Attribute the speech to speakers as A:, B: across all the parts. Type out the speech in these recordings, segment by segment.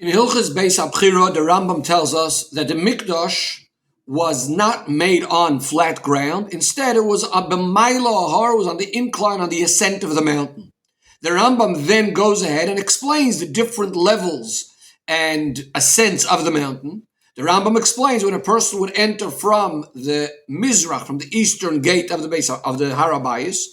A: In Hilchos Beis Abchira, the Rambam tells us that the Mikdash was not made on flat ground. Instead, it was a b'mayla har, it was on the incline, on the ascent of the mountain. The Rambam then goes ahead and explains the different levels and ascents of the mountain. The Rambam explains when a person would enter from the Mizrach, from the eastern gate of the base of the Har HaBayis,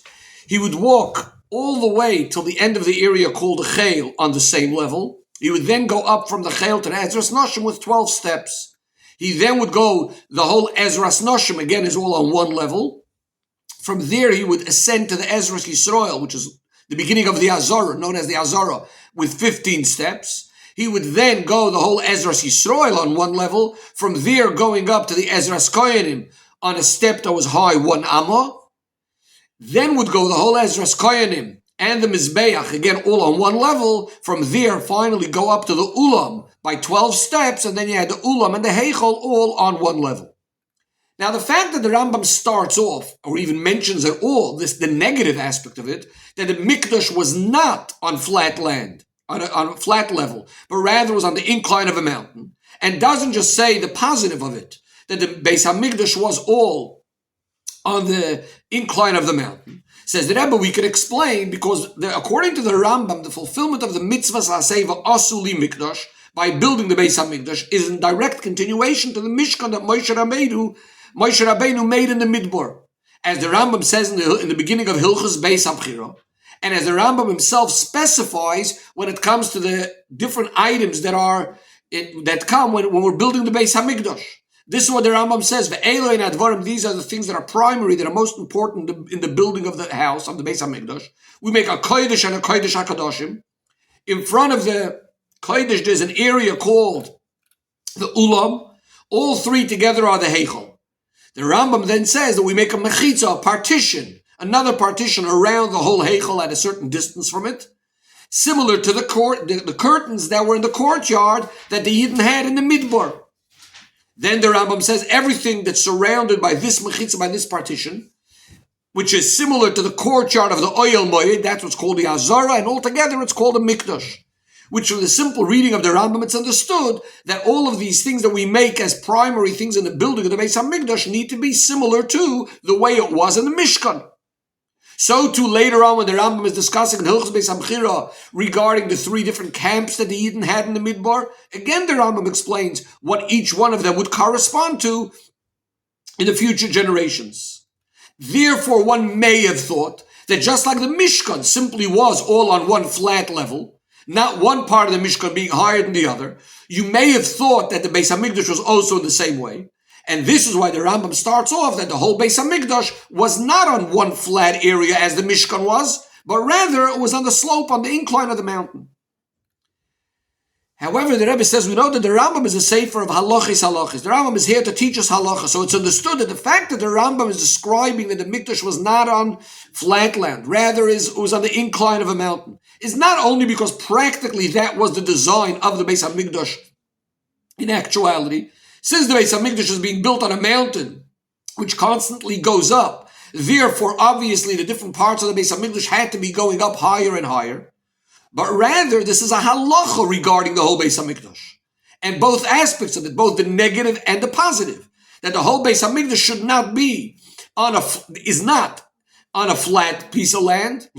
A: he would walk all the way till the end of the area called the Chel on the same level. He would then go up from the Chel to the Ezras Noshim with 12 steps. He then would go, the whole Ezras Noshim, again, is all on one level. From there, he would ascend to the Ezras Yisrael, which is the beginning of the Azara, known as the Azara, with 15 steps. He would then go the whole Ezras Yisrael on one level. From there, going up to the Ezras Koyanim on a step that was high 1 Amma. Then would go the whole Ezras Koyanim and the Mizbeach, again, all on one level. From there, finally go up to the Ulam by 12 steps, and then you had the Ulam and the Heichel all on one level. Now, the fact that the Rambam starts off, or even mentions at all, the negative aspect of it, that the Mikdash was not on flat land, on a flat level, but rather was on the incline of a mountain, and doesn't just say the positive of it, that the Beis HaMikdash was all on the incline of the mountain. Says the Rebbe, we can explain, because according to the Rambam, the fulfillment of the mitzvahs aseva asuli mikdash, by building the Beis HaMikdash, is in direct continuation to the Mishkan that Moshe Rabbeinu made in the Midbar. As the Rambam says in the beginning of Hilchos Beis HaBchira, and as the Rambam himself specifies when it comes to the different items that come when we're building the Beis HaMikdash. This is what the Rambam says, Ve'eloi advarim, these are the things that are primary, that are most important in the building of the house, of the Beis HaMikdash. We make a Kodesh and a Kodesh HaKadoshim. In front of the Kodesh, there's an area called the Ulam. All three together are the Heichel. The Rambam then says that we make a Mechitza, a partition, another partition around the whole Heichel at a certain distance from it, similar to the curtains that were in the courtyard that the Yidden had in the Midbar. Then the Rambam says everything that's surrounded by this mechitza, by this partition, which is similar to the courtyard of the Oyel Moed, that's what's called the Azara, and altogether it's called a Mikdash. Which from the simple reading of the Rambam, it's understood that all of these things that we make as primary things in the building of the Beis HaMikdash need to be similar to the way it was in the Mishkan. So too later on when the Rambam is discussing in Hilchos Beis HaBchira regarding the three different camps that the Yidden had in the Midbar, again the Rambam explains what each one of them would correspond to in the future generations. Therefore, one may have thought that just like the Mishkan simply was all on one flat level, not one part of the Mishkan being higher than the other, you may have thought that the Beis HaMikdash was also in the same way. And this is why the Rambam starts off that the whole Beis HaMikdash was not on one flat area as the Mishkan was, but rather it was on the slope, on the incline of the mountain. However, the Rebbe says we know that the Rambam is a sefer of halachis. The Rambam is here to teach us halacha. So it's understood that the fact that the Rambam is describing that the Mikdash was not on flat land, rather it was on the incline of a mountain, is not only because practically that was the design of the Beis HaMikdash in actuality. Since the Beis HaMikdash is being built on a mountain, which constantly goes up, therefore, obviously, the different parts of the Beis HaMikdash had to be going up higher and higher. But rather, this is a halacha regarding the whole Beis HaMikdash. And both aspects of it, both the negative and the positive, that the whole Beis HaMikdash should not be is not on a flat piece of land,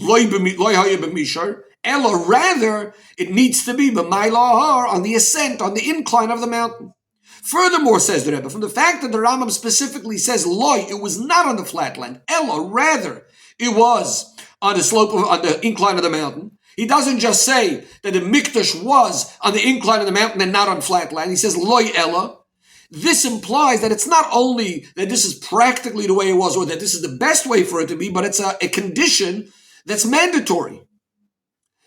A: ela rather, it needs to be on the ascent, on the incline of the mountain. Furthermore, says the Rebbe, from the fact that the Rambam specifically says loy, it was not on the flat land. Ella, rather, it was on the slope on the incline of the mountain. He doesn't just say that the Mikdash was on the incline of the mountain and not on flat land. He says loy Ella. This implies that it's not only that this is practically the way it was, or that this is the best way for it to be, but it's a condition that's mandatory.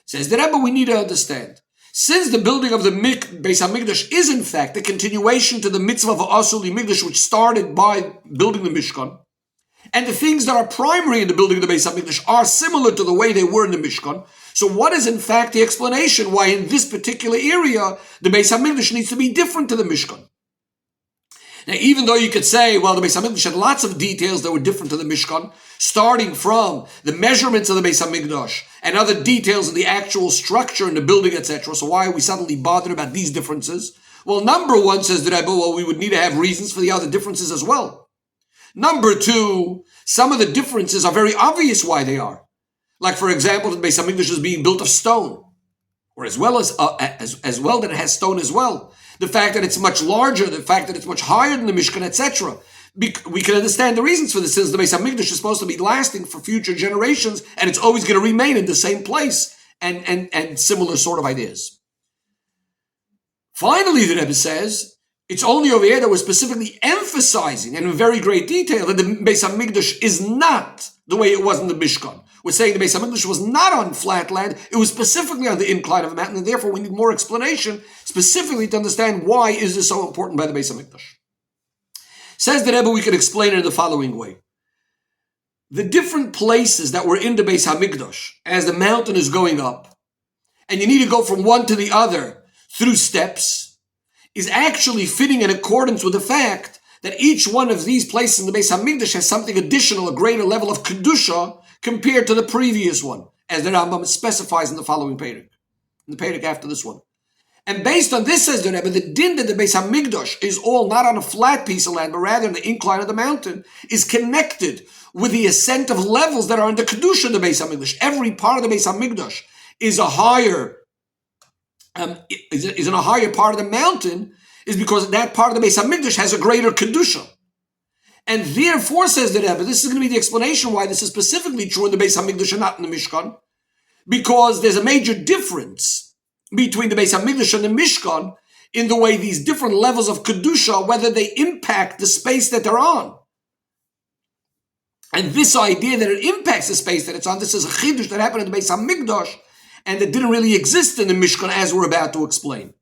A: Says the Rebbe, we need to understand. Since the building of the Beis HaMikdash is in fact a continuation to the mitzvah of Asuli Mikdash, which started by building the Mishkan, and the things that are primary in the building of the Beis HaMikdash are similar to the way they were in the Mishkan, so what is in fact the explanation why in this particular area the Beis HaMikdash needs to be different to the Mishkan? Now, even though you could say, well, the Beis Hamikdash had lots of details that were different to the Mishkan, starting from the measurements of the Beis Hamikdash and other details of the actual structure and the building, etc. So why are we suddenly bothered about these differences? Well, number one, says the Rebbe, well, we would need to have reasons for the other differences as well. Number two, some of the differences are very obvious why they are. Like, for example, the Beis Hamikdash is being built of stone, or as well that it has stone as well. The fact that it's much larger, the fact that it's much higher than the Mishkan, etc. We can understand the reasons for this, since the Beis Hamikdash is supposed to be lasting for future generations, and it's always going to remain in the same place, and similar sort of ideas. Finally, the Rebbe says, it's only over here that we're specifically emphasizing, and in very great detail, that the Beis Hamikdash is not the way it was in the Mishkan. We're saying the Beis Hamikdash was not on flat land, it was specifically on the incline of a mountain, and therefore we need more explanation specifically to understand why is this so important by the Beis Hamikdash. Says the Rebbe, we can explain it in the following way. The different places that were in the Beis Hamikdash as the mountain is going up, and you need to go from one to the other through steps, is actually fitting in accordance with the fact that each one of these places in the Beis Hamikdash has something additional, a greater level of Kedusha compared to the previous one, as the Rambam specifies in the following Perek, in the Perek after this one. And based on this, says the Rebbe, the din that the Beis Hamikdash is all not on a flat piece of land, but rather in the incline of the mountain, is connected with the ascent of levels that are in the Kedusha of the Beis Hamikdash. Every part of the Beis Hamikdash is a higher is in a higher part of the mountain, is because that part of the Beis Hamikdash has a greater Kedusha. And therefore, says the Rebbe, this is going to be the explanation why this is specifically true in the Beis Hamikdash and not in the Mishkan, because there's a major difference between the Beis Hamikdash and the Mishkan in the way these different levels of Kedusha, whether they impact the space that they're on. And this idea that it impacts the space that it's on, this is a Chiddush that happened in the Beis Hamikdash, and that didn't really exist in the Mishkan, as we're about to explain.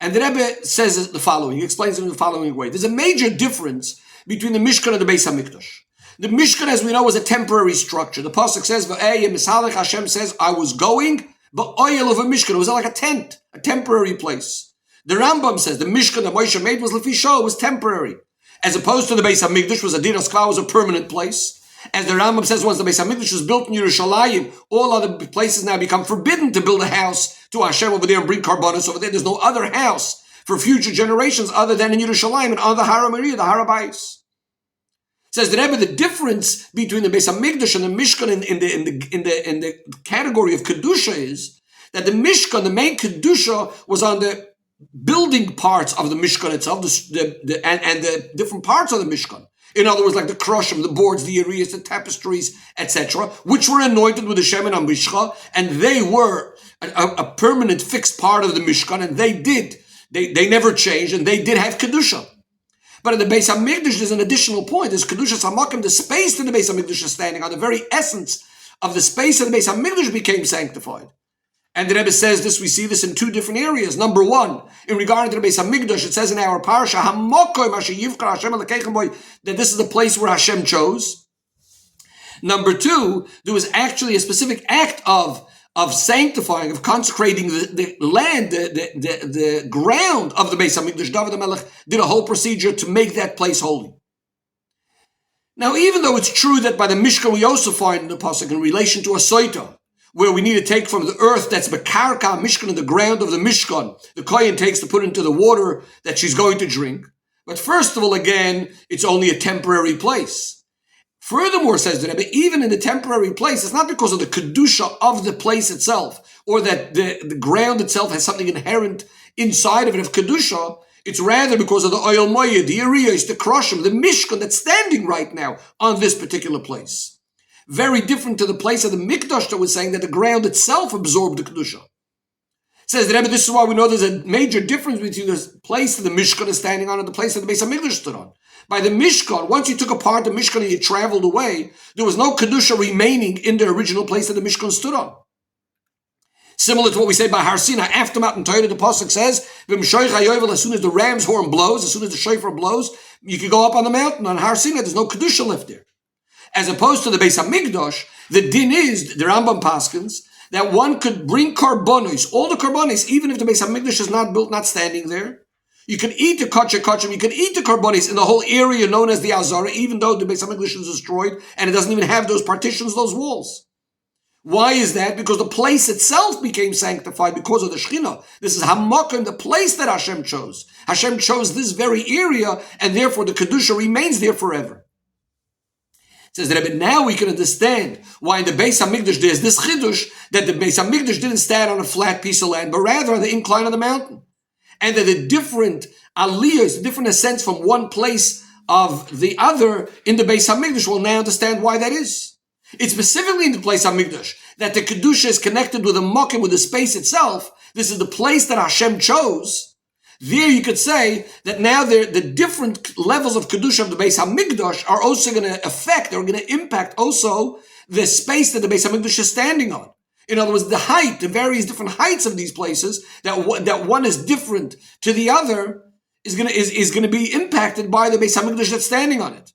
A: And the Rebbe says the following, he explains it in the following way. There's a major difference between the Mishkan and the Beis Hamikdash. The Mishkan, as we know, was a temporary structure. The Pasuk says, Hashem says, I was going, but oil of a Mishkan. It was like a tent, a temporary place. The Rambam says the Mishkan that Moshe made was Lefisho, it was temporary. As opposed to the Beis Hamikdash, was a Dinos Kva, was a permanent place. As the Rambam says, once the Beis Hamikdash was built in Yerushalayim, all other places now become forbidden to build a house to Hashem over there and bring karbanos over there. There's no other house for future generations other than in Yerushalayim and on the Har HaMoriah, the Har HaBayis. Says the Rebbe, the difference between the Beis Hamikdash and the Mishkan in the category of Kedusha is that the Mishkan, the main Kedusha, was on the building parts of the Mishkan itself, and the different parts of the Mishkan. In other words, like the kroshim, the boards, the areas, the tapestries, etc., which were anointed with the Shemen HaMishcha, and they were a permanent, fixed part of the Mishkan, and they never changed, and they did have Kedusha. But in the Beis Hamikdash, there's an additional point. There's Kedusha Samakim, the space that the Beis Hamikdash is standing on, the very essence of the space of the Beis Hamikdash became sanctified. And the Rebbe says this, we see this in two different areas. Number one, in regard to the Beis Hamikdash, it says in our parasha, that this is the place where Hashem chose. Number two, there was actually a specific act of sanctifying, of consecrating the land, the ground of the Beis Hamikdash. David HaMelech did a whole procedure to make that place holy. Now, even though it's true that by the Mishkan we also find in the Pasuk in relation to a soita, where we need to take from the earth that's Bekarka Mishkan, in the ground of the Mishkan, the Kohen takes to put into the water that she's going to drink. But first of all, again, it's only a temporary place. Furthermore, says the Rebbe, even in the temporary place, it's not because of the Kedusha of the place itself, or that the ground itself has something inherent inside of it of Kedusha. It's rather because of the Oyel Moyed, the Ariyos, the Kroshim, the Mishkan that's standing right now on this particular place. Very different to the place of the Mikdash that was saying that the ground itself absorbed the Kedusha. Says the Rebbe, this is why we know there's a major difference between the place that the Mishkan is standing on and the place that the Beis Hamikdash stood on. By the Mishkan, once you took apart the Mishkan and you traveled away, there was no Kedusha remaining in the original place that the Mishkan stood on. Similar to what we say by Har Sinai, after Matan Torah, the Pasuk says, as soon as the ram's horn blows, as soon as the shofar blows, you can go up on the mountain. On Har Sinai, there's no Kedusha left there. As opposed to the Beis Hamikdash, the din is, the Rambam paskins, that one could bring karbonos, all the karbonos, even if the Beis Hamikdash is not built, not standing there. You can eat the kachim, you can eat the karbonis in the whole area known as the Azara, even though the Beis HaMikdash is destroyed and it doesn't even have those partitions, those walls. Why is that? Because the place itself became sanctified because of the Shekhinah. This is Hamakim, the place that Hashem chose. Hashem chose this very area, and therefore the Kedusha remains there forever. It says that, but now we can understand why in the Beis HaMikdash there's this Chidush, that the Beis HaMikdash didn't stand on a flat piece of land, but rather on the incline of the mountain. And that the different aliyahs, the different ascents from one place of the other in the Beis HaMikdash, will now understand why that is. It's specifically in the place HaMikdash that the Kedusha is connected with the Mokim, with the space itself. This is the place that Hashem chose. There you could say that now the different levels of Kedusha of the Beis HaMikdash are also going to affect, or going to impact also the space that the Beis HaMikdash is standing on. In other words, the height, the various different heights of these places, that one is different to the other, is going to be impacted by the Beis HaMikdash that's standing on it.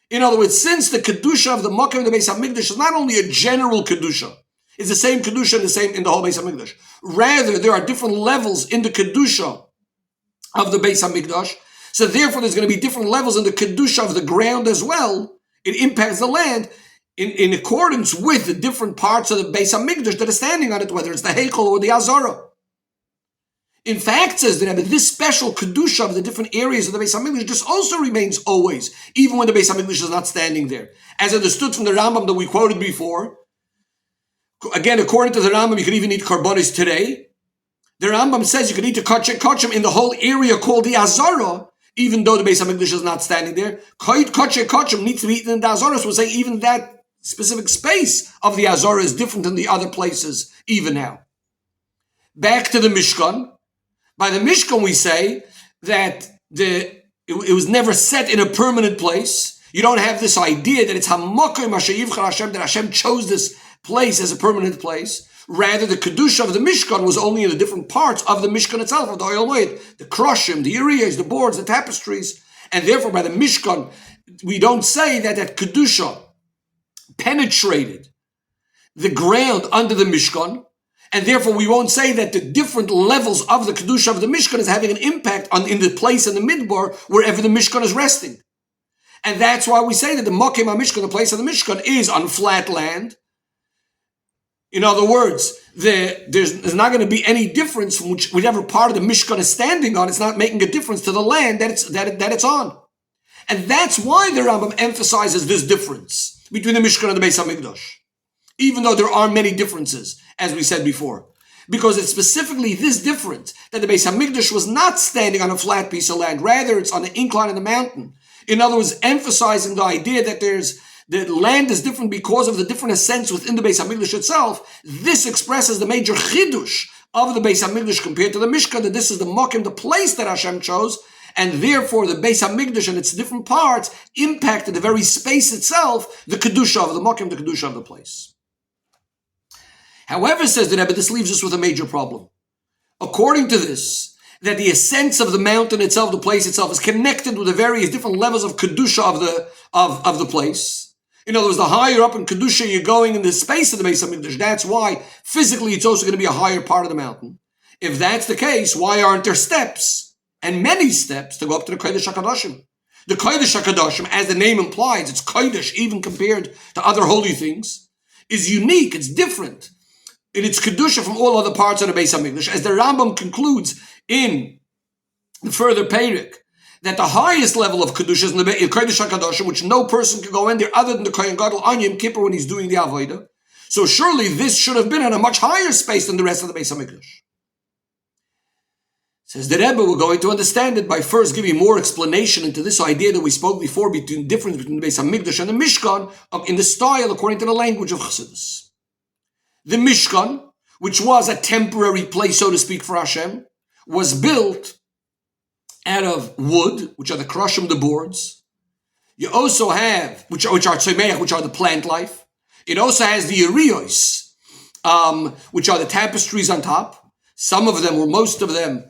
A: In other words, since the Kedusha of the Makkah and the Beis HaMikdash is not only a general Kedusha, it's the same Kedusha in the whole Beis HaMikdash. Rather, there are different levels in the Kedusha of the Beis HaMikdash. So therefore, there's going to be different levels in the Kedusha of the ground as well. It impacts the land in accordance with the different parts of the Beis HaMikdash that are standing on it, whether it's the Heichel or the Azara. In fact, says the Rebbe, this special Kedusha of the different areas of the Beis HaMikdash just also remains always, even when the Beis HaMikdash is not standing there. As understood from the Rambam that we quoted before, again, according to the Rambam, you can even eat karbonis today. The Rambam says you can eat the kachim in the whole area called the Azara, even though the Beis HaMikdash is not standing there. Kachim needs to be eaten in the Azara, so we're saying even that specific space of the Azara is different than the other places, even now. Back to the Mishkan. By the Mishkan, we say that it was never set in a permanent place. You don't have this idea that it's Hamakim Hashayivchar Hashem, that Hashem chose this place as a permanent place. Rather, the Kedusha of the Mishkan was only in the different parts of the Mishkan itself, of the Oil Moed, the Kroshim, the Urias, the boards, the tapestries. And therefore, by the Mishkan, we don't say that Kedusha penetrated the ground under the Mishkan, and therefore we won't say that the different levels of the Kedusha of the Mishkan is having an impact in the place in the Midbar wherever the Mishkan is resting. And that's why we say that the Mokim HaMishkan, the place of the Mishkan, is on flat land. In other words, there's not going to be any difference from whichever part of the Mishkan is standing on. It's not making a difference to the land that it's on. And that's why the Rambam emphasizes this difference between the Mishkan and the Beis HaMikdash, even though there are many differences, as we said before. Because it's specifically this difference, that the Beis HaMikdash was not standing on a flat piece of land, rather it's on an incline in the mountain. In other words, emphasizing the idea that the land is different because of the different ascents within the Beis HaMikdash itself. This expresses the major chidush of the Beis HaMikdash compared to the Mishkan, that this is the Mokim, the place that Hashem chose, and therefore the Beis HaMikdash and its different parts impacted the very space itself, the Kedusha of the Mokim, the Kedusha of the place. However, says the Rebbe, this leaves us with a major problem. According to this, that the ascents of the mountain itself, the place itself, is connected with the various different levels of Kedusha of the place. In other words, the higher up in Kedusha you're going in the space of the Beis HaMikdash, that's why physically it's also going to be a higher part of the mountain. If that's the case, why aren't there steps, and many steps, to go up to the Kodesh HaKadoshim? The Kodesh HaKadoshim, as the name implies, it's Kodesh, even compared to other holy things, is unique, it's different in its Kedusha from all other parts of the Beis HaMikdash. As the Rambam concludes in the further Perek, that the highest level of Kedusha is in the Kodesh HaKadoshim, which no person can go in there other than the Kohen Gadol on Yom Kippur when he's doing the Avodah. So surely this should have been on a much higher space than the rest of the Beis HaMikdash. Says the Rebbe, we're going to understand it by first giving more explanation into this idea that we spoke before, between the difference between the Beis HaMikdash and the Mishkan, in the style according to the language of Chassidus. The Mishkan, which was a temporary place, so to speak, for Hashem, was built out of wood, which are the kroshim, the boards. You also have, which are tzomeach, which are the plant life. It also has the urios, which are the tapestries on top. Some of them, or most of them,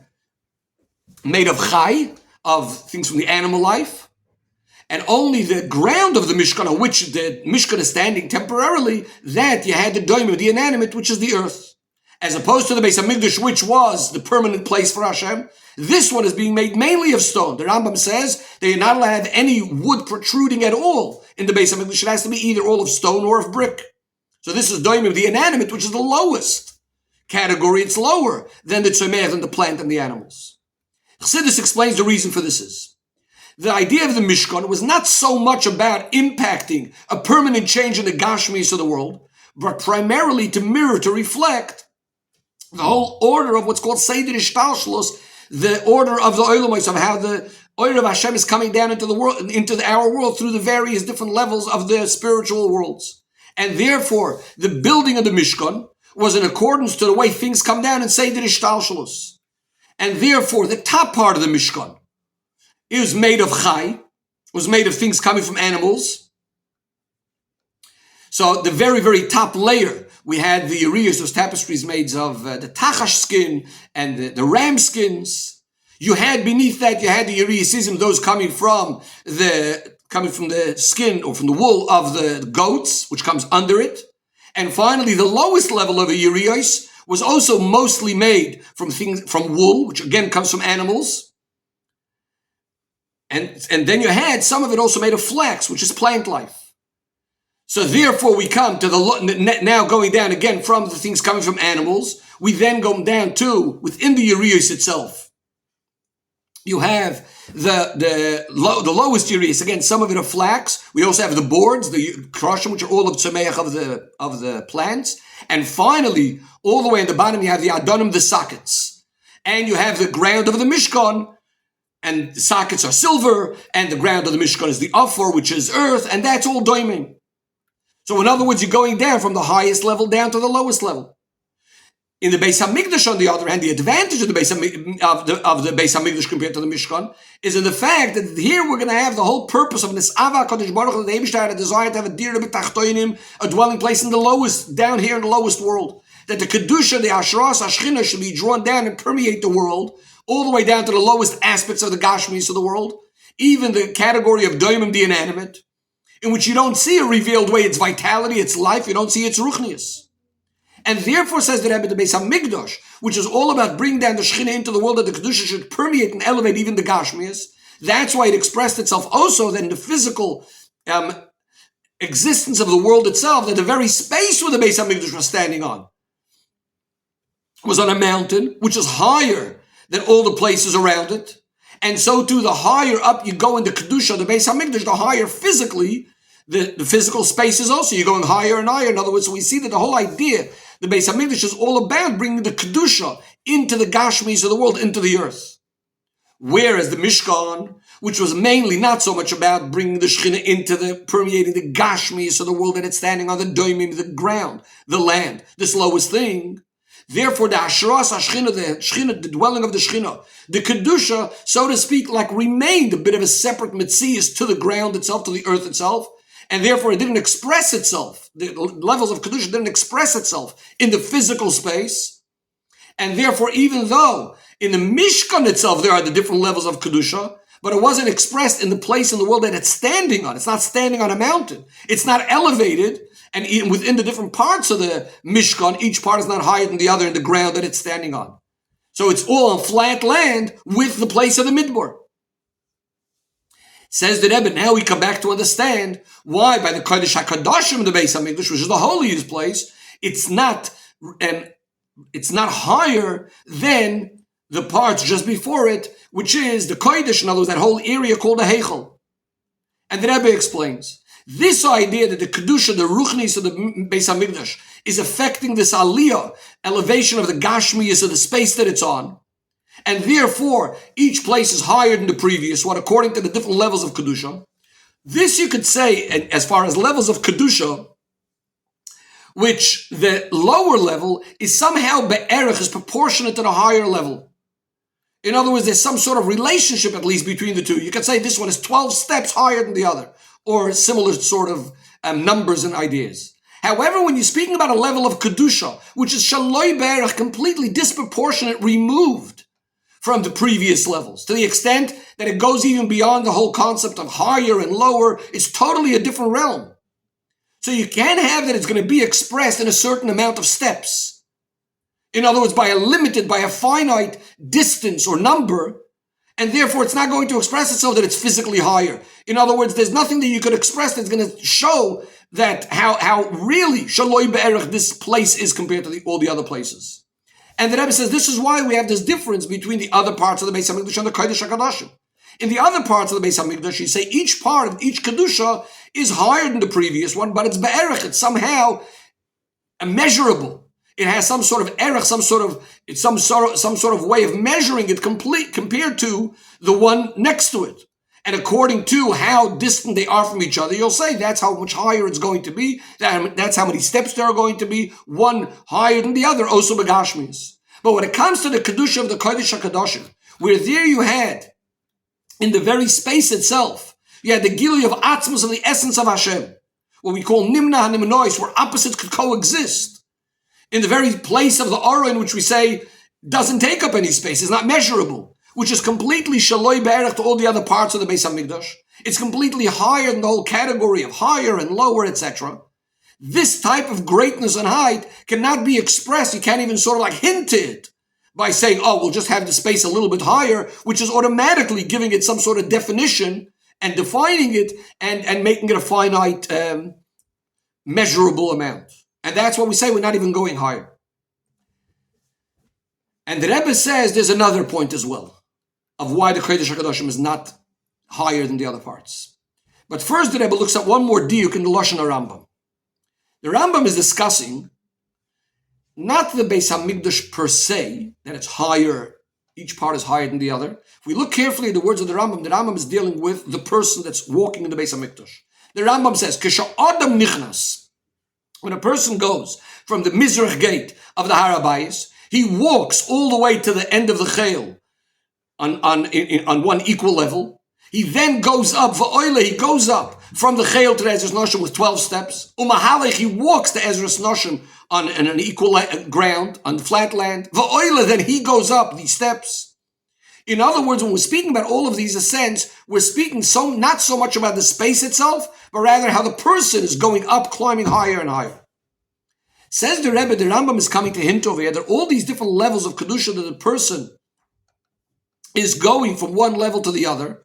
A: made of chai, of things from the animal life. And only the ground of the Mishkan, on which the Mishkan is standing temporarily, that you had the doimim, the inanimate, which is the earth. as opposed to the Beis HaMikdash, which was the permanent place for Hashem. This one is being made mainly of stone. The Rambam says that you're not allowed to have any wood protruding at all in the Beis HaMikdash. It has to be either all of stone or of brick. So this is doimim, the inanimate, which is the lowest category. It's lower than the tzomeach, than the plant and the animals. Chassidus explains the reason for this is the idea of the Mishkan was not so much about impacting a permanent change in the Gashmis of the world, but primarily to mirror, to reflect the whole order of what's called Seder Ishtalshlus, the order of the Olamos, of how the order of Hashem is coming down into the world, into our world through the various different levels of the spiritual worlds. And therefore, the building of the Mishkan was in accordance to the way things come down in Seder Ishtalshlus. And therefore, the top part of the Mishkan, it was made of chai, was made of things coming from animals. So the very, very top layer, we had the Urias, those tapestries made of the tachash skin and the ram skins. You had beneath that, you had the Uriasism, those coming from the skin or from the wool of the goats, which comes under it. And finally, the lowest level of a Urias was also mostly made from wool, which again comes from animals. And then you had some of it also made of flax, which is plant life. So therefore we come to now going down again from the things coming from animals, we then go down to, within the Urias itself, you have the lowest Urias, again, some of it of flax. We also have the boards, the kroshim, which are all of tzomeach of the plants. And finally, all the way at the bottom, you have the adonim, the sockets. And you have the ground of the Mishkan, and the sockets are silver, and the ground of the Mishkan is the Afor, which is earth, and that's all doimim. So in other words, you're going down from the highest level down to the lowest level. In the Beis HaMikdash, on the other hand, the advantage of the Beis HaMikdash compared to the Mishkan is in the fact that here we're going to have the whole purpose of this Ava Kodesh Baruch Hu, that the Eibishter had a desire to have a dira b'tachtoinim, a dwelling place in the lowest, down here in the lowest world. That the Kedusha, the Ashras, Ashchina should be drawn down and permeate the world, all the way down to the lowest aspects of the Gashmis of the world, even the category of doimim, the inanimate, in which you don't see a revealed way, its vitality, its life, you don't see its ruchnius. And therefore, says the Rebbe, the Beis HaMikdash, which is all about bringing down the Shechina into the world, that the Kedusha should permeate and elevate even the Gashmias. That's why it expressed itself also that in the physical existence of the world itself, that the very space where the Beis HaMikdash was standing on was on a mountain, which is higher than all the places around it. And so too, the higher up you go in the Kedusha, the Beis HaMikdash, the higher physically, the physical space is also, you're going higher and higher. In other words, so we see that the whole idea, the Beis HaMikdash is all about bringing the Kedusha into the Gashmis of the world, into the earth. Whereas the Mishkan, which was mainly not so much about bringing the Shechina into permeating the Gashmis of the world that it's standing on, the doimim, the ground, the land, this lowest thing. Therefore, the Ashras HaShechina, the Shechina, the dwelling of the Shechina, the Kedusha, so to speak, like remained a bit of a separate Metzias to the ground itself, to the earth itself, and therefore it didn't express itself. The levels of Kedusha didn't express itself in the physical space, and therefore, even though in the Mishkan itself there are the different levels of Kedusha, but it wasn't expressed in the place in the world that it's standing on. It's not standing on a mountain. It's not elevated. And even within the different parts of the Mishkan, each part is not higher than the other in the ground that it's standing on. So it's all on flat land with the place of the Midbar. Says the Rebbe, now we come back to understand why by the Kodesh HaKadoshim, the Beis HaMikdash, which is the holiest place, it's not higher than the parts just before it, which is the Kodesh, in other words, that whole area called the Heichel. And the Rebbe explains, this idea that the Kedusha, the Ruchnis of the Beis HaMikdash, is affecting this aliyah, elevation of the Gashmiyas of the space that it's on, and therefore each place is higher than the previous one according to the different levels of Kedusha. This you could say, as far as levels of Kedusha, which the lower level is somehow be'erech, is proportionate to the higher level. In other words, there's some sort of relationship at least between the two. You could say this one is 12 steps higher than the other, or similar sort of numbers and ideas. However, when you're speaking about a level of Kedusha, which is Shaloi Berach, completely disproportionate, removed from the previous levels, to the extent that it goes even beyond the whole concept of higher and lower, it's totally a different realm. So you can't have that it's going to be expressed in a certain amount of steps. In other words, by a finite distance or number, and therefore it's not going to express itself that it's physically higher. In other words, there's nothing that you could express that's going to show that how really shaloi be'erech this place is compared to all the other places. And the Rebbe says this is why we have this difference between the other parts of the Beis HaMikdash and the Kodesh HaKadoshim. In the other parts of the Beis HaMikdash, you say each part of each Kedusha is higher than the previous one, but it's be'erech, it's somehow immeasurable. It has some sort of erech, some sort of way of measuring it compared to the one next to it. And according to how distant they are from each other, you'll say that's how much higher it's going to be. That's how many steps there are going to be, one higher than the other, also begashmis. But when it comes to the Kedusha of the Kodesh HaKadoshim, where there you had, in the very space itself, you had the Gilui of Atzmus, of the essence of Hashem, what we call Nimna HaNimnois, where opposites could coexist. In the very place of the Aura, in which we say doesn't take up any space, is not measurable, which is completely shaloi be'erech to all the other parts of the Beis HaMikdash. It's completely higher than the whole category of higher and lower, etc. This type of greatness and height cannot be expressed. You can't even sort of like hint it by saying, oh, we'll just have the space a little bit higher, which is automatically giving it some sort of definition and defining it and making it a finite, measurable amount. And that's what we say, we're not even going higher. And the Rebbe says there's another point as well of why the Kodesh HaKadoshim is not higher than the other parts. But first the Rebbe looks at one more diuk in the Lashon HaRambam. The Rambam is discussing not the Beis HaMikdash per se, that it's higher, each part is higher than the other. If we look carefully at the words of the Rambam is dealing with the person that's walking in the Beis HaMikdash. The Rambam says, Kisha Adam Nichnas, when a person goes from the Mizrach gate of the Har HaBayis, he walks all the way to the end of the Chayil on one equal level. He then goes up, he goes up from the Chayil to the Ezras Noshim with 12 steps. Umahalech, he walks to Ezras Noshim on an equal ground, on the flat land. Then he goes up these steps. In other words, when we're speaking about all of these ascents, we're speaking not so much about the space itself, but rather how the person is going up, climbing higher and higher. Says the Rebbe, the Rambam is coming to hint over here that all these different levels of Kedusha that the person is going from one level to the other,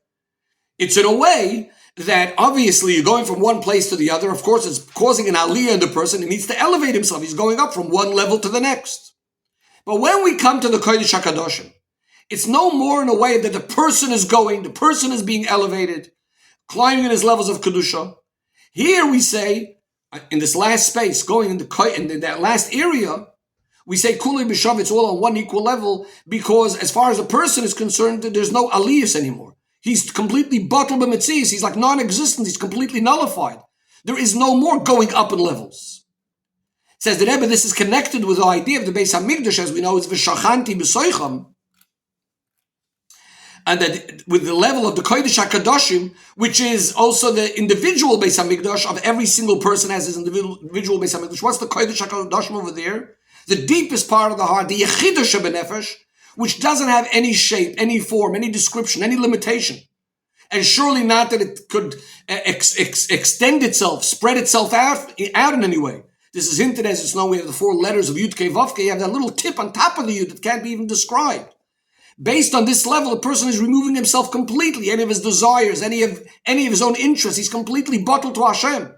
A: it's in a way that obviously you're going from one place to the other. Of course, it's causing an aliyah in the person. He needs to elevate himself. He's going up from one level to the next. But when we come to the Kodesh HaKadoshim, it's no more in a way that the person is going, the person is being elevated, climbing in his levels of Kedusha. Here we say, in this last space, going in that last area, we say Kulei B'Shav, it's all on one equal level, because as far as the person is concerned, there's no aliyus anymore. He's completely batal b'metzias. He's like non-existent. He's completely nullified. There is no more going up in levels. Says the Rebbe, this is connected with the idea of the Beis HaMikdash, as we know, is v'shachanti b'soicham, and that with the level of the Kodesh HaKadoshim, which is also the individual Beis HaMikdash of every single person has his individual Beis HaMikdash. What's the Kodesh HaKadoshim over there? The deepest part of the heart, the Yechidah Shebenefesh, which doesn't have any shape, any form, any description, any limitation. And surely not that it could extend itself, spread itself out in any way. This is hinted as it's known. We have the 4 letters of Yud Kei Vav Kei. You have that little tip on top of the Yud that can't be even described. Based on this level, the person is removing himself completely, any of his desires, any of his own interests. He's completely bottled to Hashem.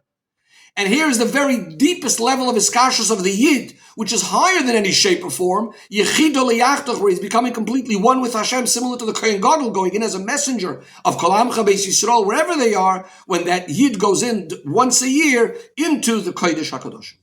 A: And here is the very deepest level of iskashus of the Yid, which is higher than any shape or form, Yechido Leyachtach, where he's becoming completely one with Hashem, similar to the Kohen Gadol going in as a messenger of Kol Amcha Beis Yisrael, wherever they are, when that Yid goes in once a year into the Kodesh HaKadosh.